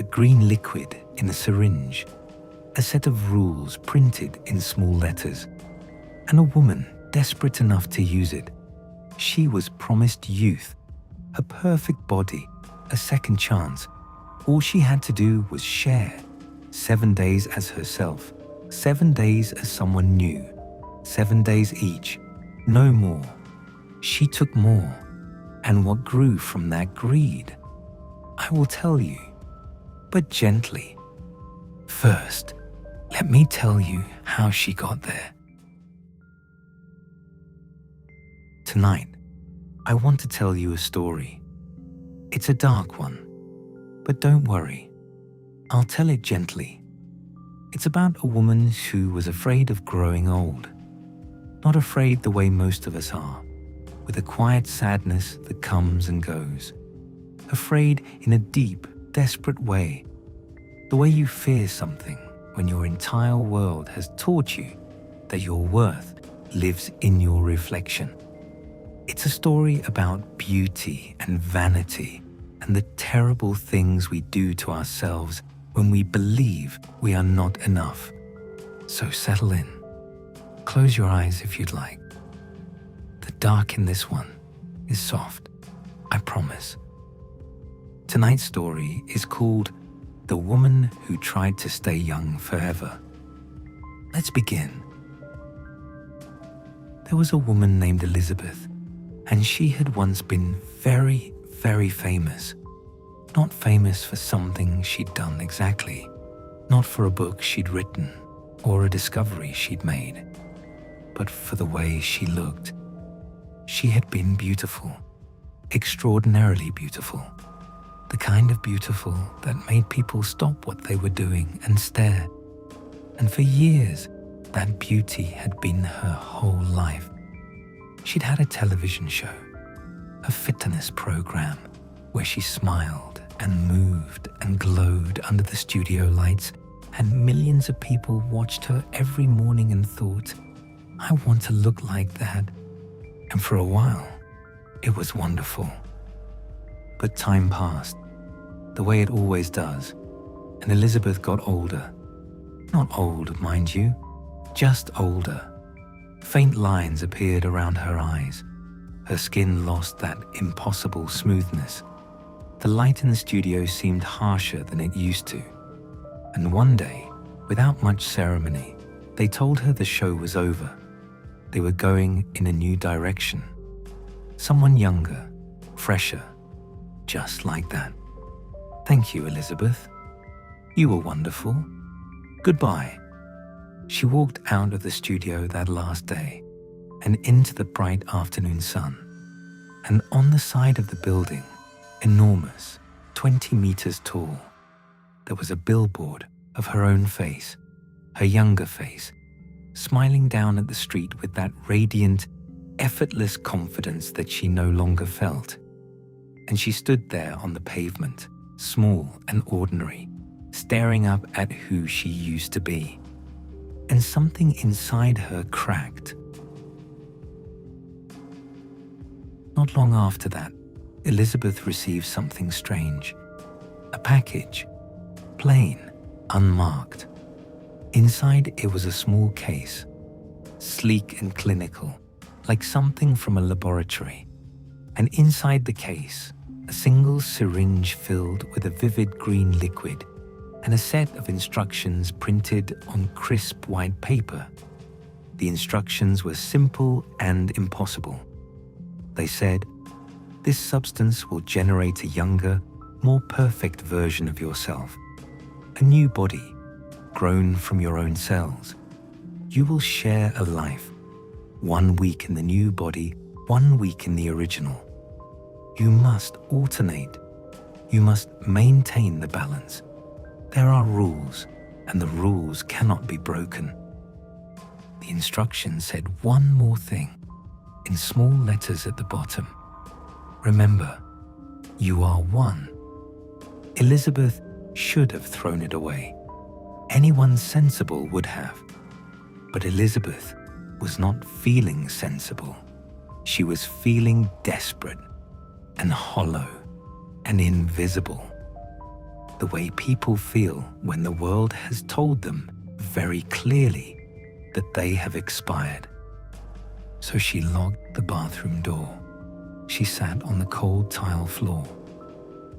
a green liquid in a syringe, a set of rules printed in small letters, and a woman desperate enough to use it. She was promised youth, a perfect body, a second chance. All she had to do was share 7 days as herself, 7 days as someone new, 7 days each, no more. She took more, and what grew from that greed? I will tell you, but gently. First, let me tell you how she got there. Tonight, I want to tell you a story. It's a dark one, but don't worry. I'll tell it gently. It's about a woman who was afraid of growing old. Not afraid the way most of us are, with a quiet sadness that comes and goes. Afraid in a deep, desperate way, the way you fear something when your entire world has taught you that your worth lives in your reflection. It's a story about beauty and vanity and the terrible things we do to ourselves when we believe we are not enough. So settle in. Close your eyes if you'd like. The dark in this one is soft, I promise. Tonight's story is called The Woman Who Tried to Stay Young Forever. Let's begin. There was a woman named Elizabeth, and she had once been very, very famous. Not famous for something she'd done exactly, not for a book she'd written or a discovery she'd made, but for the way she looked. She had been beautiful, extraordinarily beautiful, the kind of beautiful that made people stop what they were doing and stare. And for years, that beauty had been her whole life. She'd had a television show, a fitness program, where she smiled and moved and glowed under the studio lights, and millions of people watched her every morning and thought, I want to look like that. And for a while, it was wonderful. But time passed, the way it always does, and Elizabeth got older. Not old, mind you, just older. Faint lines appeared around her eyes. Her skin lost that impossible smoothness. The light in the studio seemed harsher than it used to. And one day, without much ceremony, they told her the show was over. They were going in a new direction. Someone younger, fresher, just like that. Thank you, Elizabeth. You were wonderful. Goodbye. She walked out of the studio that last day and into the bright afternoon sun. And on the side of the building, enormous, 20 meters tall, there was a billboard of her own face, her younger face, smiling down at the street with that radiant, effortless confidence that she no longer felt. And she stood there on the pavement, small and ordinary, staring up at who she used to be. And something inside her cracked. Not long after that, Elizabeth received something strange. A package, plain, unmarked. Inside it was a small case, sleek and clinical, like something from a laboratory. And inside the case, a single syringe filled with a vivid green liquid and a set of instructions printed on crisp white paper. The instructions were simple and impossible. They said, this substance will generate a younger, more perfect version of yourself. A new body, grown from your own cells. You will share a life. 1 week in the new body, 1 week in the original. You must alternate. You must maintain the balance. There are rules, and the rules cannot be broken. The instructions said one more thing, in small letters at the bottom. Remember, you are one. Elizabeth should have thrown it away. Anyone sensible would have. But Elizabeth was not feeling sensible. She was feeling desperate and hollow and invisible. the way people feel when the world has told them very clearly that they have expired. So she locked the bathroom door. She sat on the cold tile floor,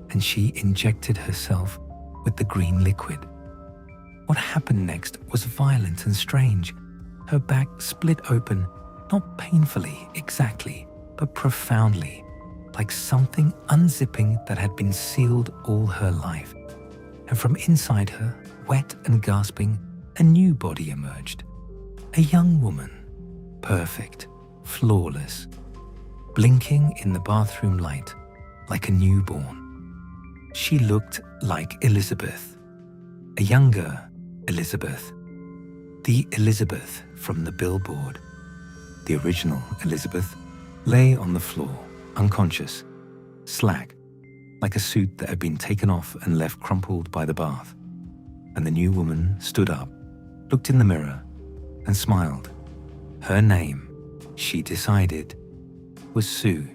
and she injected herself with the green liquid. What happened next was violent and strange. Her back split open, not painfully exactly, but profoundly, like something unzipping that had been sealed all her life. And from inside her, wet and gasping, a new body emerged. A young woman, perfect, flawless, blinking in the bathroom light like a newborn. She looked like Elizabeth, a younger Elizabeth, the Elizabeth from the billboard. The original Elizabeth lay on the floor, unconscious, slack, like a suit that had been taken off and left crumpled by the bath. And the new woman stood up, looked in the mirror, and smiled. Her name, she decided, was Sue.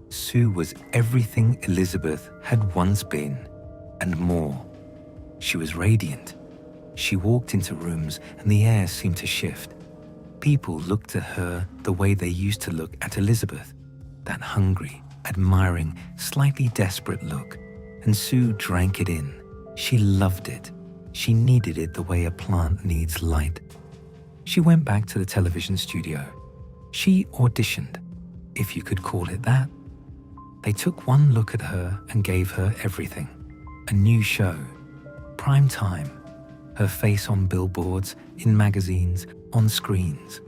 Sue was everything Elizabeth had once been, and more. She was radiant. She walked into rooms and the air seemed to shift. People looked at her the way they used to look at Elizabeth, that hungry, admiring, slightly desperate look, and Sue drank it in. She loved it. She needed it the way a plant needs light. She went back to the television studio. She auditioned, if you could call it that. They took one look at her and gave her everything. A new show, prime time, her face on billboards, in magazines, on screens.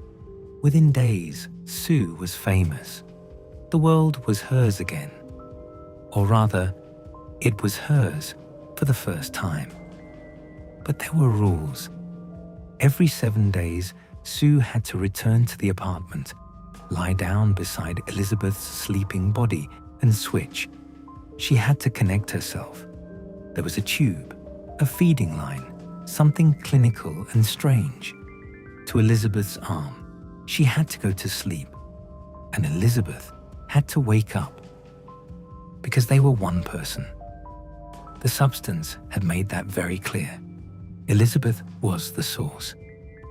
Within days, Sue was famous. The world was hers again. Or rather, it was hers for the first time. But there were rules. Every 7 days, Sue had to return to the apartment, lie down beside Elizabeth's sleeping body, and switch. She had to connect herself. There was a tube, a feeding line, something clinical and strange. To Elizabeth's arm, she had to go to sleep, and Elizabeth had to wake up. Because they were one person. The substance had made that very clear. Elizabeth was the source.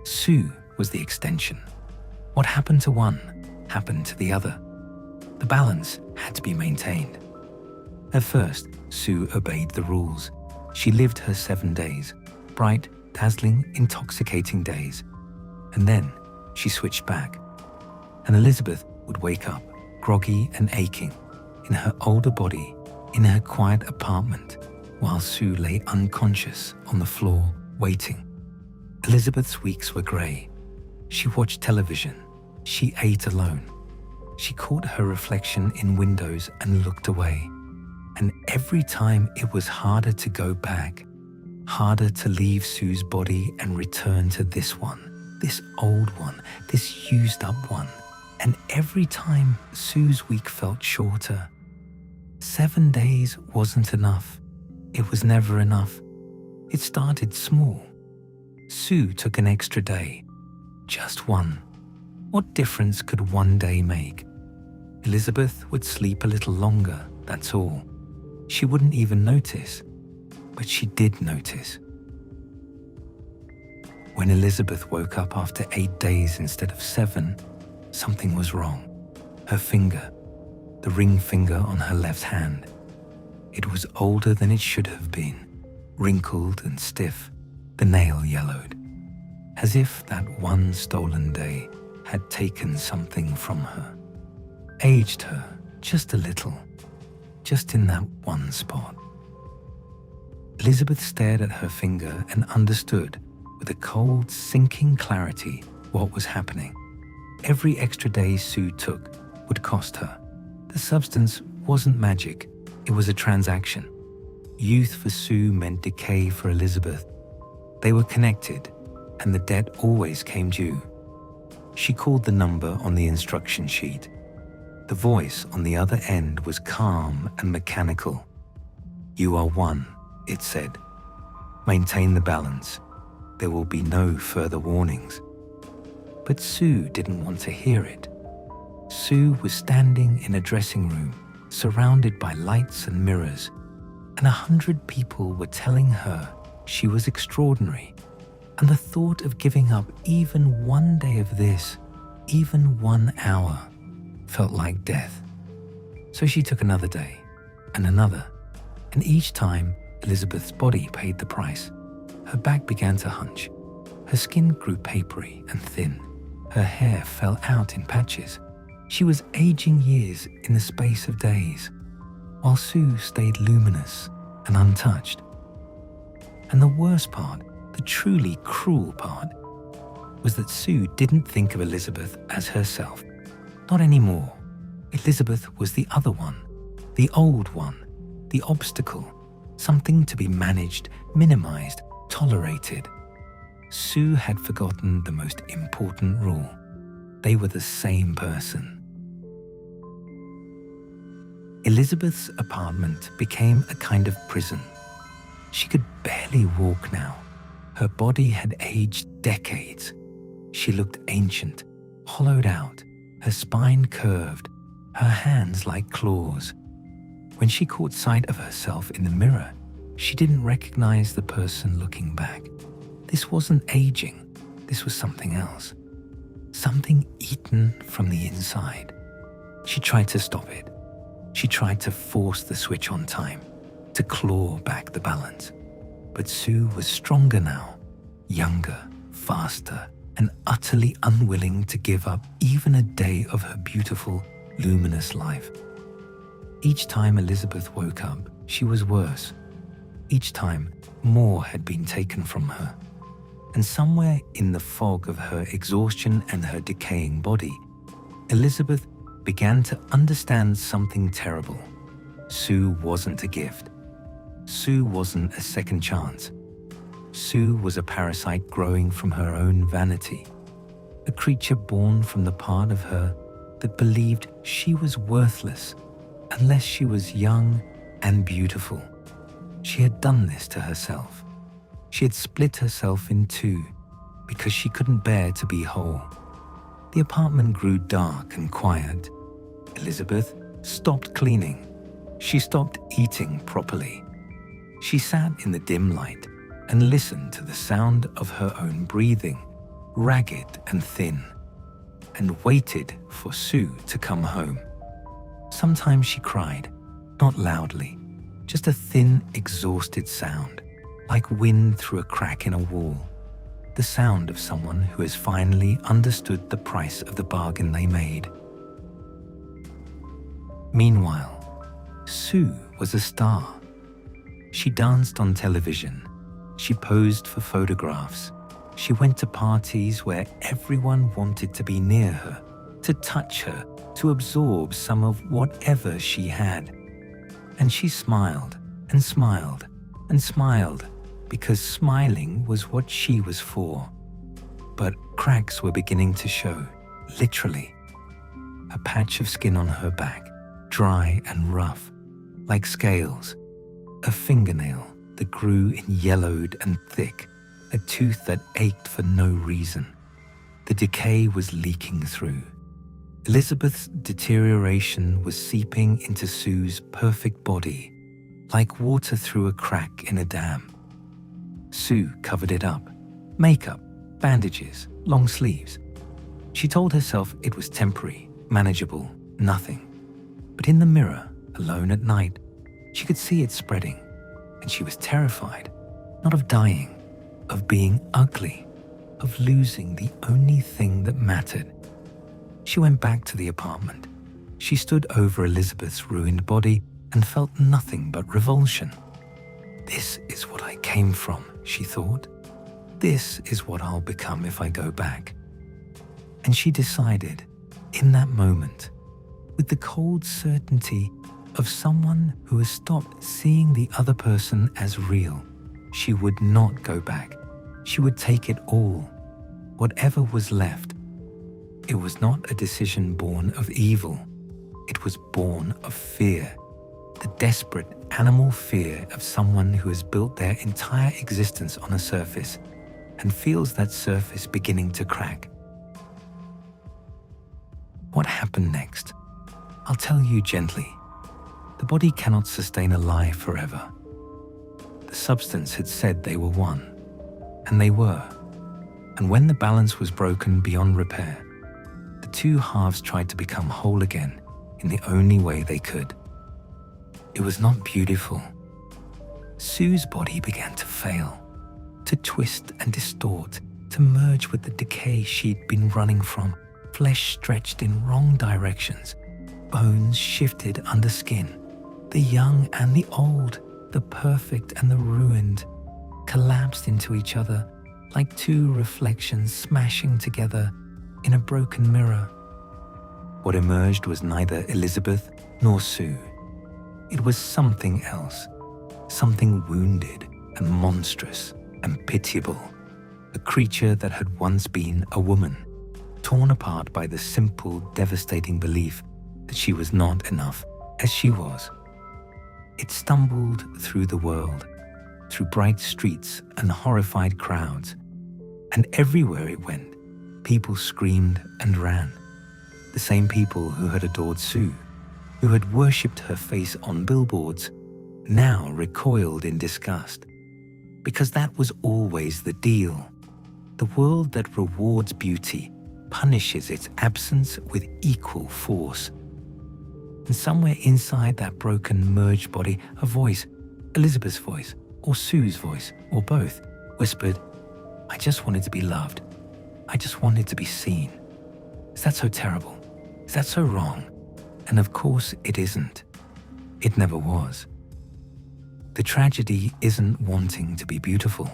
Sue was the extension. What happened to one happened to the other. The balance had to be maintained. At first, Sue obeyed the rules. She lived her 7 days, bright, dazzling, intoxicating days. And then she switched back. And Elizabeth would wake up, groggy and aching, in her older body, in her quiet apartment, while Sue lay unconscious on the floor, waiting. Elizabeth's weeks were grey. She watched television. She ate alone. She caught her reflection in windows and looked away. And every time it was harder to go back, harder to leave Sue's body and return to this one, this old one, this used up one. And every time Sue's week felt shorter. 7 days wasn't enough. It was never enough. It started small. Sue took an extra day. Just one. What difference could one day make? Elizabeth would sleep a little longer, that's all. She wouldn't even notice, but she did notice. When Elizabeth woke up after 8 days instead of 7, something was wrong. Her finger, the ring finger on her left hand. It was older than it should have been, wrinkled and stiff, the nail yellowed, as if that one stolen day had taken something from her, aged her just a little, just in that one spot. Elizabeth stared at her finger and understood with a cold, sinking clarity what was happening. Every extra day Sue took would cost her. The substance wasn't magic, it was a transaction. Youth for Sue meant decay for Elizabeth. They were connected, and the debt always came due. She called the number on the instruction sheet. The voice on the other end was calm and mechanical. "You are one," it said. "Maintain the balance. There will be no further warnings." But Sue didn't want to hear it. Sue was standing in a dressing room, surrounded by lights and mirrors, and 100 people were telling her she was extraordinary, and the thought of giving up even one day of this, even 1 hour, felt like death. So she took another day, and another, and each time Elizabeth's body paid the price. Her back began to hunch, her skin grew papery and thin, her hair fell out in patches. She was aging years in the space of days, while Sue stayed luminous and untouched. And the worst part, the truly cruel part, was that Sue didn't think of Elizabeth as herself. Not anymore. Elizabeth was the other one, the old one, the obstacle, something to be managed, minimized, tolerated. Sue had forgotten the most important rule. They were the same person. Elizabeth's apartment became a kind of prison. She could barely walk now. Her body had aged decades. She looked ancient, hollowed out, her spine curved, her hands like claws. When she caught sight of herself in the mirror, she didn't recognize the person looking back. This wasn't aging. This was something else. Something eaten from the inside. She tried to stop it. She tried to force the switch on time, to claw back the balance. But Sue was stronger now, younger, faster, and utterly unwilling to give up even a day of her beautiful, luminous life. Each time Elizabeth woke up, she was worse. Each time, more had been taken from her. And somewhere in the fog of her exhaustion and her decaying body, Elizabeth began to understand something terrible. Sue wasn't a gift. Sue wasn't a second chance. Sue was a parasite growing from her own vanity, a creature born from the part of her that believed she was worthless unless she was young and beautiful. She had done this to herself. She had split herself in two because she couldn't bear to be whole. The apartment grew dark and quiet. Elizabeth stopped cleaning. She stopped eating properly. She sat in the dim light and listened to the sound of her own breathing, ragged and thin, and waited for Sue to come home. Sometimes she cried, not loudly, just a thin, exhausted sound, like wind through a crack in a wall, the sound of someone who has finally understood the price of the bargain they made. Meanwhile, Sue was a star. She danced on television. She posed for photographs. She went to parties where everyone wanted to be near her, to touch her, to absorb some of whatever she had. And she smiled and smiled and smiled because smiling was what she was for. But cracks were beginning to show, literally. A patch of skin on her back, dry and rough, like scales. A fingernail that grew in yellowed and thick, a tooth that ached for no reason. The decay was leaking through. Elizabeth's deterioration was seeping into Sue's perfect body, like water through a crack in a dam. Sue covered it up. Makeup, bandages, long sleeves. She told herself it was temporary, manageable, nothing. But in the mirror, alone at night, she could see it spreading, and she was terrified, not of dying, of being ugly, of losing the only thing that mattered. She went back to the apartment. She stood over Elizabeth's ruined body and felt nothing but revulsion. This is what I came from, she thought. This is what I'll become if I go back. And she decided, in that moment, with the cold certainty of someone who has stopped seeing the other person as real, she would not go back. She would take it all, whatever was left. It was not a decision born of evil. It was born of fear, the desperate animal fear of someone who has built their entire existence on a surface and feels that surface beginning to crack. What happened next? I'll tell you gently. The body cannot sustain a lie forever. The substance had said they were one, and they were. And when the balance was broken beyond repair, the two halves tried to become whole again in the only way they could. It was not beautiful. Sue's body began to fail, to twist and distort, to merge with the decay she'd been running from. Flesh stretched in wrong directions, bones shifted under skin. The young and the old, the perfect and the ruined, collapsed into each other like two reflections smashing together in a broken mirror. What emerged was neither Elizabeth nor Sue. It was something else, something wounded and monstrous and pitiable, a creature that had once been a woman, torn apart by the simple, devastating belief that she was not enough as she was. It stumbled through the world, through bright streets and horrified crowds, and everywhere it went, people screamed and ran. The same people who had adored Sue, who had worshipped her face on billboards, now recoiled in disgust. Because that was always the deal. The world that rewards beauty punishes its absence with equal force. And somewhere inside that broken, merged body, a voice, Elizabeth's voice, or Sue's voice, or both, whispered, "I just wanted to be loved. I just wanted to be seen. Is that so terrible? Is that so wrong?" And of course it isn't. It never was. The tragedy isn't wanting to be beautiful.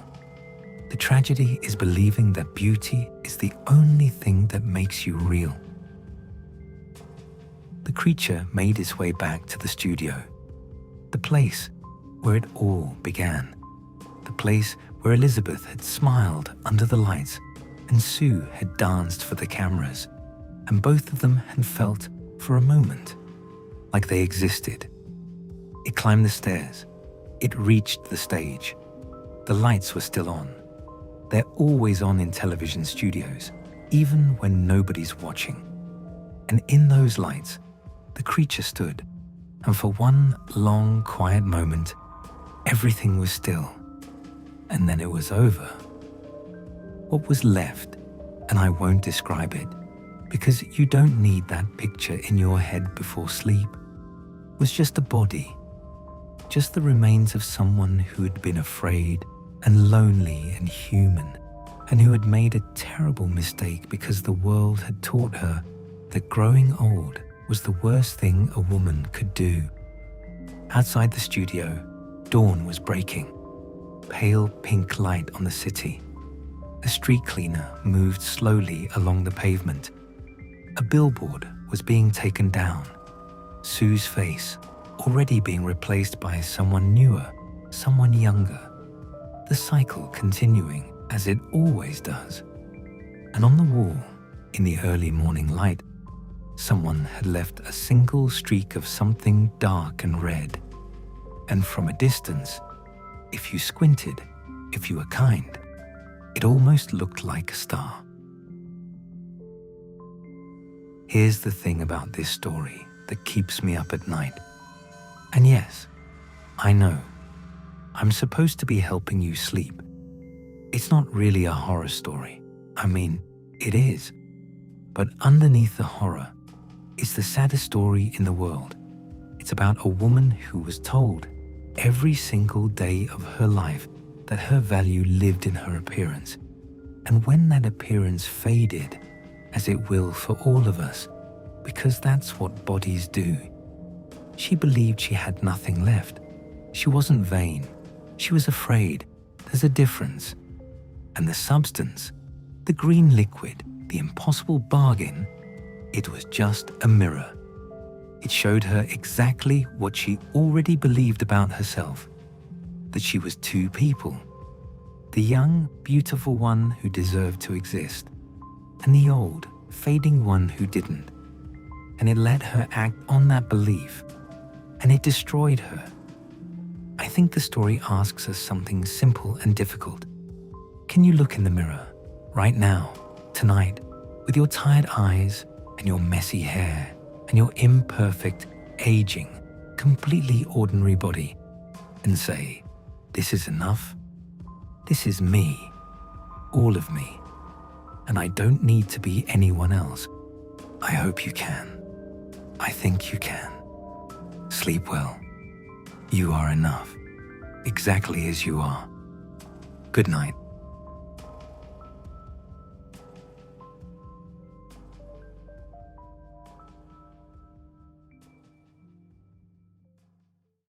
The tragedy is believing that beauty is the only thing that makes you real. The creature made its way back to the studio, the place where it all began, the place where Elizabeth had smiled under the lights and Sue had danced for the cameras, and both of them had felt, for a moment, like they existed. It climbed the stairs. It reached the stage. The lights were still on. They're always on in television studios, even when nobody's watching. And in those lights, the creature stood, and for one long, quiet moment, everything was still. And then it was over. What was left, and I won't describe it, because you don't need that picture in your head before sleep, was just a body, just the remains of someone who had been afraid and lonely and human, and who had made a terrible mistake because the world had taught her that growing old was the worst thing a woman could do. Outside the studio, dawn was breaking, pale pink light on the city. A street cleaner moved slowly along the pavement. A billboard was being taken down. Sue's face, already being replaced by someone newer, someone younger. The cycle continuing as it always does. And on the wall, in the early morning light, someone had left a single streak of something dark and red. And from a distance, if you squinted, if you were kind, it almost looked like a star. Here's the thing about this story that keeps me up at night. And yes, I know, I'm supposed to be helping you sleep. It's not really a horror story. I mean, it is. But underneath the horror is the saddest story in the world. It's about a woman who was told every single day of her life that her value lived in her appearance. And when that appearance faded, as it will for all of us, because that's what bodies do, she believed she had nothing left. She wasn't vain. She was afraid. There's a difference. And the substance, the green liquid, the impossible bargain, it was just a mirror. It showed her exactly what she already believed about herself, that she was two people. The young, beautiful one who deserved to exist, and the old, fading one who didn't. And it let her act on that belief, and it destroyed her. I think the story asks us something simple and difficult. Can you look in the mirror, right now, tonight, with your tired eyes and your messy hair and your imperfect, aging, completely ordinary body, and say, This is enough. This is me, all of me, and I don't need to be anyone else. I hope you can. I think you can. Sleep well. You are enough, exactly as you are. Good night.